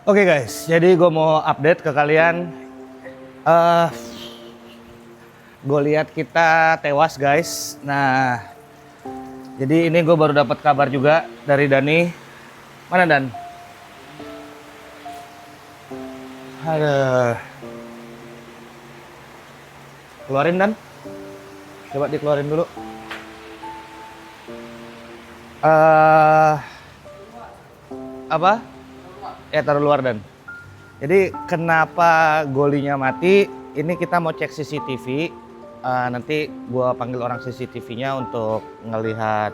Oke guys, jadi gue mau update ke kalian. eh gue lihat kita tewas guys. Nah, jadi ini gue baru dapat kabar juga dari Dani. Mana Dan? Aduh. Keluarin Dan. Coba dikeluarin dulu. Apa? Ya taruh luar Dan. Jadi kenapa golinya mati? Ini kita mau cek CCTV. Nanti gua panggil orang CCTV-nya untuk ngelihat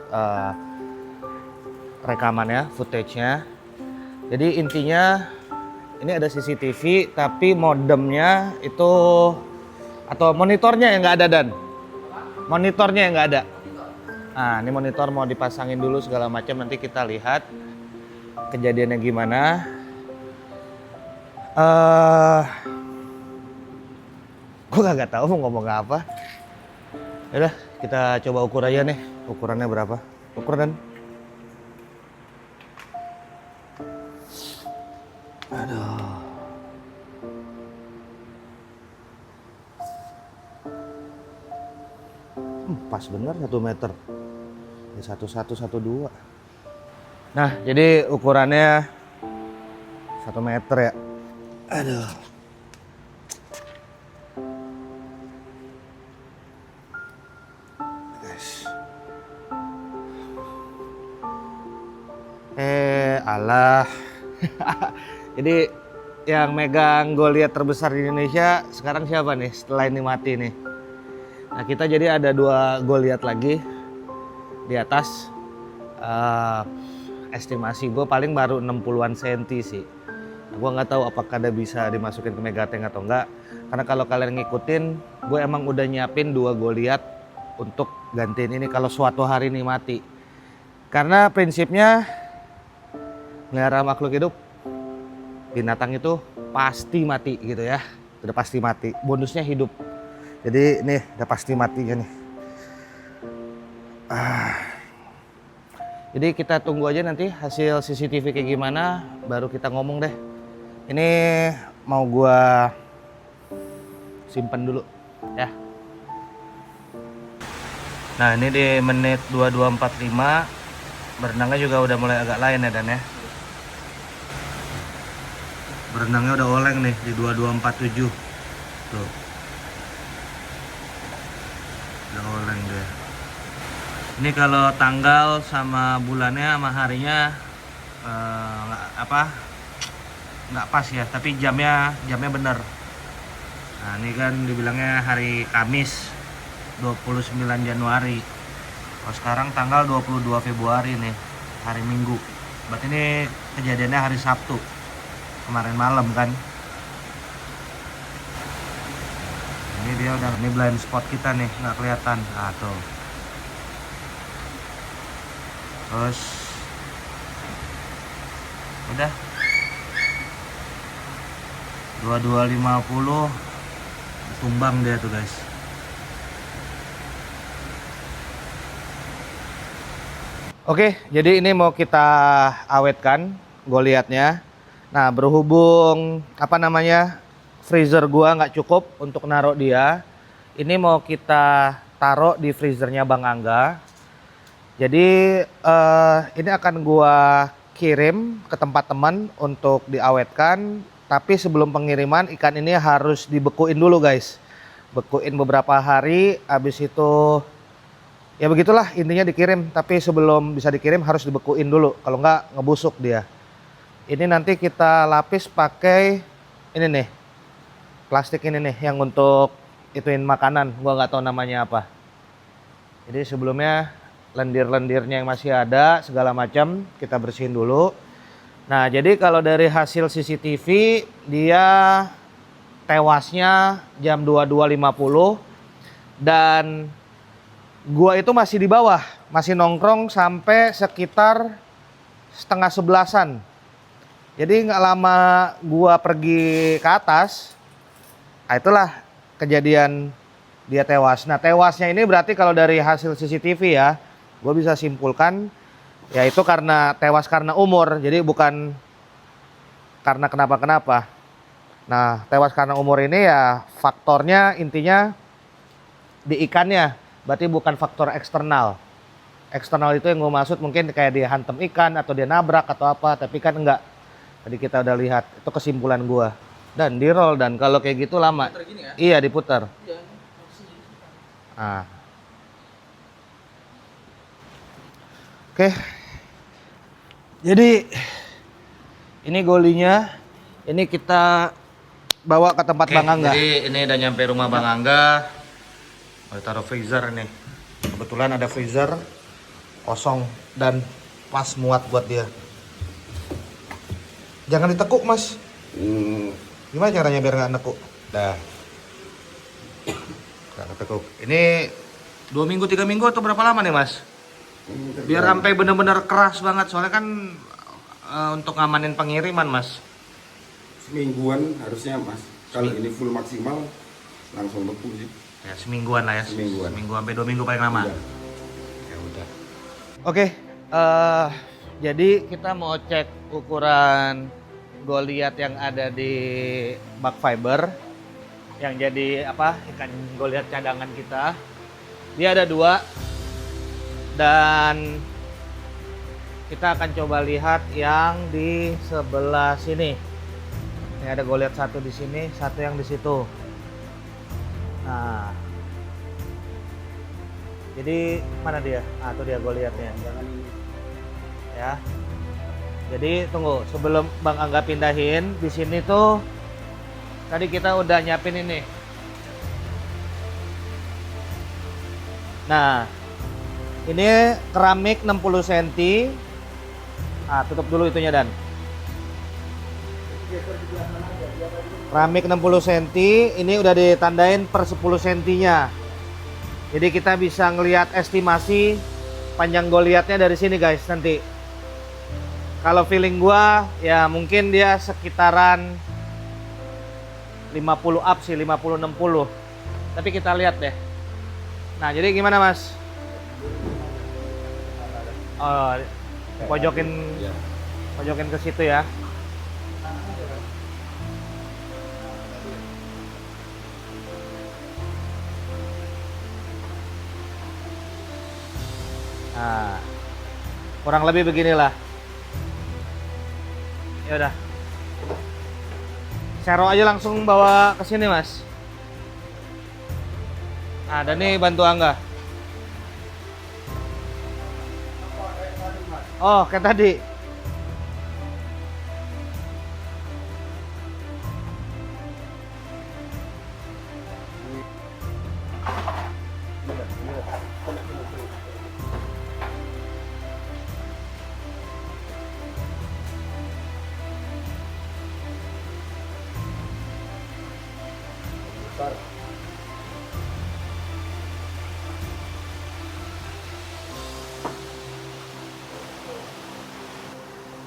rekamannya, footage-nya. Jadi intinya ini ada CCTV, tapi modemnya itu atau monitornya yang nggak ada Dan. Monitornya yang nggak ada. Nah, ini monitor mau dipasangin dulu segala macam. Nanti kita lihat kejadiannya gimana. Gue gak tahu mau ngomong apa. Yaudah, kita coba ukur aja nih. Ukurannya berapa? Ukur Dan. Aduh. Pas bener 1 meter. Ya 1112. Nah, jadi ukurannya 1 meter ya. Aduh. Alah. Jadi yang megang Goliath terbesar di Indonesia sekarang siapa nih setelah ini mati nih? Nah, kita jadi ada 2 Goliath lagi di atas. Estimasi gue paling baru 60-an senti sih. Nah, gue nggak tahu apakah ada bisa dimasukin ke Megatank atau enggak. Karena kalau kalian ngikutin, gue emang udah nyiapin 2 Goliath untuk gantiin ini kalau suatu hari ini mati. Karena prinsipnya melihara makhluk hidup, binatang itu pasti mati gitu ya. Udah pasti mati. Bonusnya hidup. Jadi nih udah pasti matinya nih. Jadi kita tunggu aja nanti hasil CCTV kayak gimana, baru kita ngomong deh. Ini mau gua simpen dulu ya. Nah, ini di menit 22.45 berenangnya juga udah mulai agak lain ya Dan ya. Berenangnya udah oleng nih di 22.47 tuh. Udah oleng deh. Ini kalau tanggal sama bulannya sama harinya nggak pas ya, tapi jamnya bener. Nah, ini kan dibilangnya hari Kamis 29 Januari. Kalau sekarang tanggal 22 Februari nih, hari Minggu. Berarti ini kejadiannya hari Sabtu kemarin malam kan. Ini dia udah, ini blind spot kita nih, nggak kelihatan. Nah, tuh. Terus udah 22.50 tumbang dia tuh guys. Oke, jadi ini mau kita awetkan Goliathnya. Nah, berhubung freezer gua nggak cukup untuk naruh dia, ini mau kita taruh di freezernya Bang Angga. Jadi ini akan gua kirim ke tempat teman untuk diawetkan. Tapi sebelum pengiriman ikan ini harus dibekuin dulu guys. Bekuin beberapa hari, habis itu ya begitulah intinya dikirim. Tapi sebelum bisa dikirim harus dibekuin dulu, kalau nggak ngebusuk dia. Ini nanti kita lapis pakai ini nih, plastik ini nih yang untuk ituin makanan. Gua nggak tahu namanya apa. Jadi sebelumnya lendir-lendirnya yang masih ada segala macam kita bersihin dulu. Nah, jadi kalau dari hasil CCTV dia tewasnya jam 22.50 dan gua itu masih di bawah, masih nongkrong sampai sekitar setengah 11-an. Jadi nggak lama gua pergi ke atas, nah itulah kejadian dia tewas. Nah, tewasnya ini berarti kalau dari hasil CCTV ya, gue bisa simpulkan ya itu karena tewas karena umur. Jadi bukan karena kenapa-kenapa. Nah, tewas karena umur ini ya faktornya intinya di ikannya. Berarti bukan faktor eksternal. Eksternal itu yang gue maksud mungkin kayak dia hantem ikan atau dia nabrak atau apa. Tapi kan enggak. Tadi kita udah lihat. Itu kesimpulan gue. Dan di roll, dan kalau kayak gitu lama. Gini ya? Iya, diputar. Iya. Nah. Oke. Jadi ini golinya. Ini kita bawa ke tempat Bang Angga. Jadi ini udah nyampe rumah Bang Angga. Mau taruh freezer nih. Kebetulan ada freezer kosong dan pas muat buat dia. Jangan ditekuk, Mas. Gimana caranya biar nggak nekuk? Dah. Nggak ketekuk. Ini 2 minggu 3 minggu atau berapa lama nih, Mas? Biar sampai bener-bener keras banget. Soalnya kan untuk ngamanin pengiriman, Mas. Semingguan harusnya, Mas. Kalau ini full maksimal langsung beku sih. Ya semingguan lah ya. Semingguan. Seminggu sampai 2 minggu paling lama. Udah. Ya udah. Oke, jadi kita mau cek ukuran Goliath yang ada di bak fiber, yang jadi apa, ikan Goliath cadangan kita. Dia ada 2 dan kita akan coba lihat yang di sebelah sini. Ini ada Goliath 1 di sini, 1 yang di situ. Nah, jadi mana dia? Ah, tuh dia Goliathnya. Jangan ini. Ya. Jadi tunggu, sebelum Bang Angga pindahin di sini tuh tadi kita udah nyiapin ini. Nah, ini keramik 60 cm. Ah, tutup dulu itunya Dan. Keramik 60 cm, ini udah ditandain per 10 cm-nya. Jadi kita bisa ngelihat estimasi panjang Goliathnya dari sini guys nanti. Kalau feeling gua ya mungkin dia sekitaran 50 up sih, 50-60. Tapi kita lihat deh. Nah, jadi gimana, Mas? Oh, pojokin Ya. pojokin ke situ ya. Nah, kurang lebih beginilah. Ya udah. Sero aja langsung bawa ke sini, Mas. Nah, dan nih bantu Angga. Oh, kayak tadi.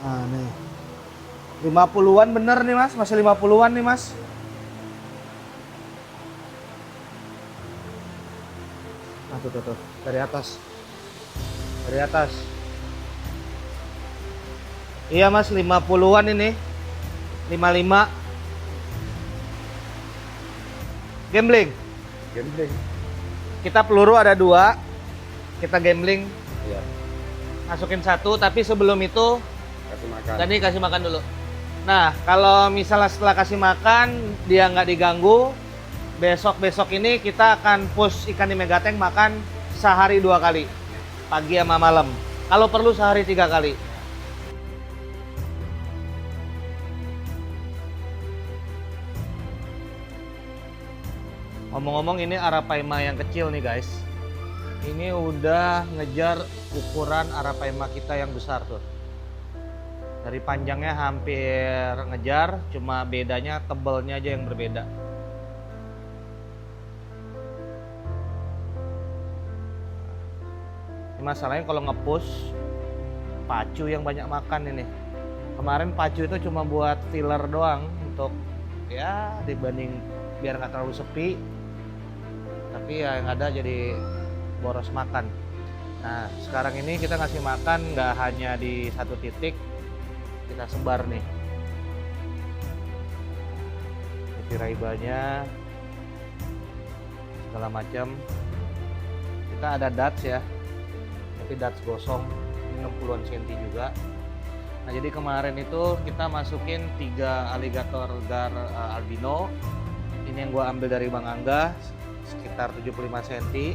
Nah, nih. 50-an bener nih, Mas. Masih 50-an nih, Mas. Nah, tuh. Dari atas. Dari atas. Iya, Mas. 50-an ini. 55. Gambling. Gambling. Kita peluru ada 2. Kita gambling. Iya. Masukin 1. Tapi sebelum itu Kasih makan. tadi kasih makan dulu. Nah, kalau misalnya setelah kasih makan dia nggak diganggu, besok ini kita akan push ikan di Megatank makan sehari 2 kali, pagi sama malam. Kalau perlu sehari 3 kali. Ngomong-ngomong ini Arapaima yang kecil nih guys. Ini udah ngejar ukuran Arapaima kita yang besar tuh. Dari panjangnya hampir ngejar, cuma bedanya tebelnya aja yang berbeda. Ini masalahnya kalau nge-push, pacu yang banyak makan ini. Kemarin pacu itu cuma buat filler doang, untuk ya dibanding biar nggak terlalu sepi. Tapi ya yang ada jadi boros makan. Nah, sekarang ini kita ngasih makan nggak hanya di satu titik, kita sebar nih. Piraibanya segala macam. Kita ada darts ya, tapi darts gosong, ini 60-an senti juga. Nah jadi kemarin itu kita masukin 3 alligator gar albino. Ini yang gua ambil dari Bang Angga, sekitar 75 cm.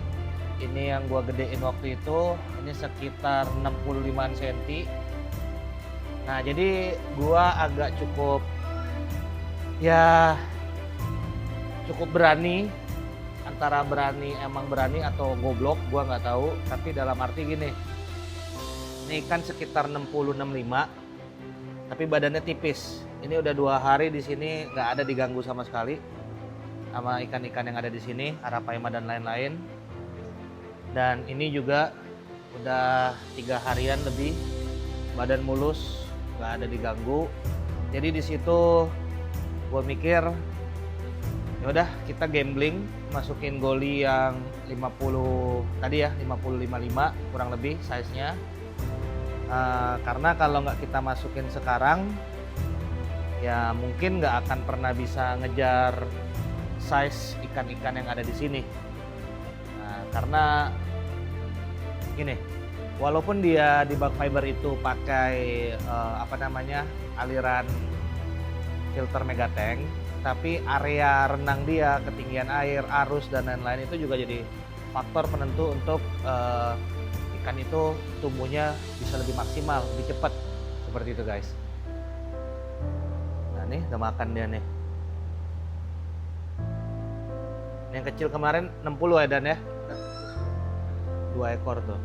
Ini yang gua gedein waktu itu, ini sekitar 65 cm. Nah jadi gua agak cukup berani, antara berani emang berani atau goblok gua nggak tahu, tapi dalam arti gini, ini ikan sekitar 60-65 tapi badannya tipis. Ini udah 2 hari di sini nggak ada diganggu sama sekali sama ikan-ikan yang ada di sini, arapaima dan lain-lain. Dan ini juga udah 3 harian lebih, badan mulus, nggak ada diganggu. Jadi di situ gue mikir ya udah kita gambling, masukin goli yang 50 tadi ya, 50-55 kurang lebih size-nya. Karena kalau nggak kita masukin sekarang ya mungkin nggak akan pernah bisa ngejar size ikan-ikan yang ada di sini. Nah, karena gini, walaupun dia di bag fiber itu pakai aliran filter Megatank, tapi area renang dia, ketinggian air, arus dan lain-lain itu juga jadi faktor penentu untuk ikan itu tumbuhnya bisa lebih maksimal, lebih cepat, seperti itu guys. Nah nih udah makan dia nih. Ini yang kecil kemarin 60 ya Dan ya, 2 ekor tuh.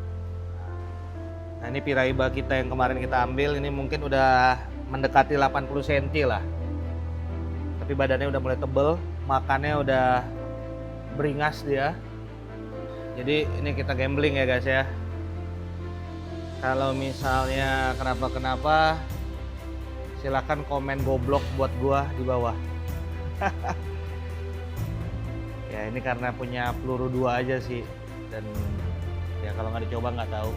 Nah ini piraiba kita yang kemarin kita ambil, ini mungkin udah mendekati 80 cm lah, tapi badannya udah mulai tebel, makannya udah beringas dia. Jadi ini kita gambling ya guys ya. Kalau misalnya kenapa-kenapa, silakan komen goblok buat gua di bawah. Ya ini karena punya peluru 2 aja sih, dan ya kalau nggak dicoba nggak tahu.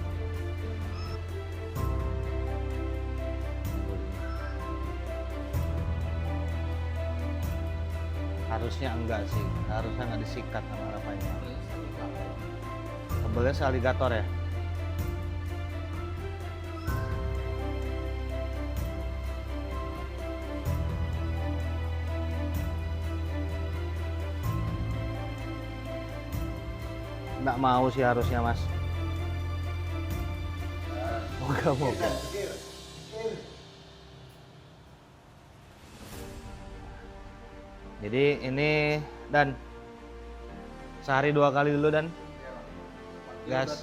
Harusnya enggak sih, harusnya nggak disikat sama arapaima. Tebelnya se-alligator ya. Nggak mau sih harusnya mas. Oh nggak mau. Jadi ini Dan sehari 2 kali dulu Dan. Gas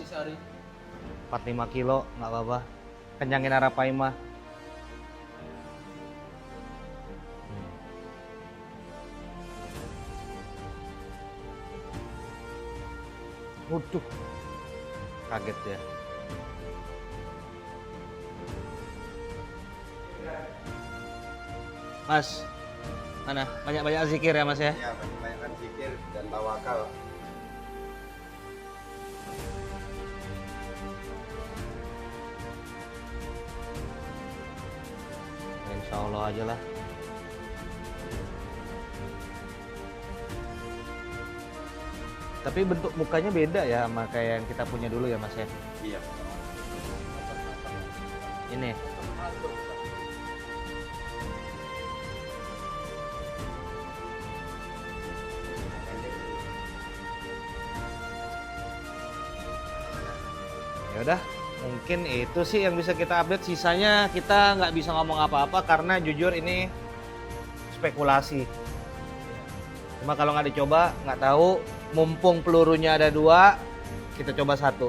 45 kilo nggak apa-apa. Kenyangin arapaima. Waduh, kaget ya. Mas, mana? Banyak-banyak zikir ya mas ya? Iya, banyak zikir dan tawakal. Insya Allah aja lah. Tapi bentuk mukanya beda ya sama kayak yang kita punya dulu ya mas ya? Iya. Ini. Ya udah, mungkin itu sih yang bisa kita update. Sisanya kita nggak bisa ngomong apa-apa karena jujur ini spekulasi. Cuma kalau nggak dicoba nggak tahu. Mumpung pelurunya ada 2, kita coba 1.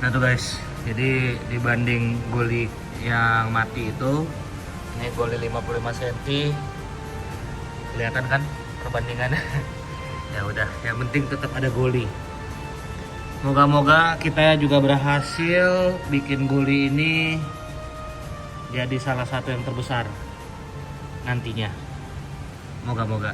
Nah tuh guys, jadi dibanding goli yang mati itu, ini goli 55 cm, kelihatan kan perbandingannya. Ya udah, yang penting tetap ada goli. Moga-moga kita juga berhasil bikin goli ini jadi salah satu yang terbesar nantinya. Moga-moga.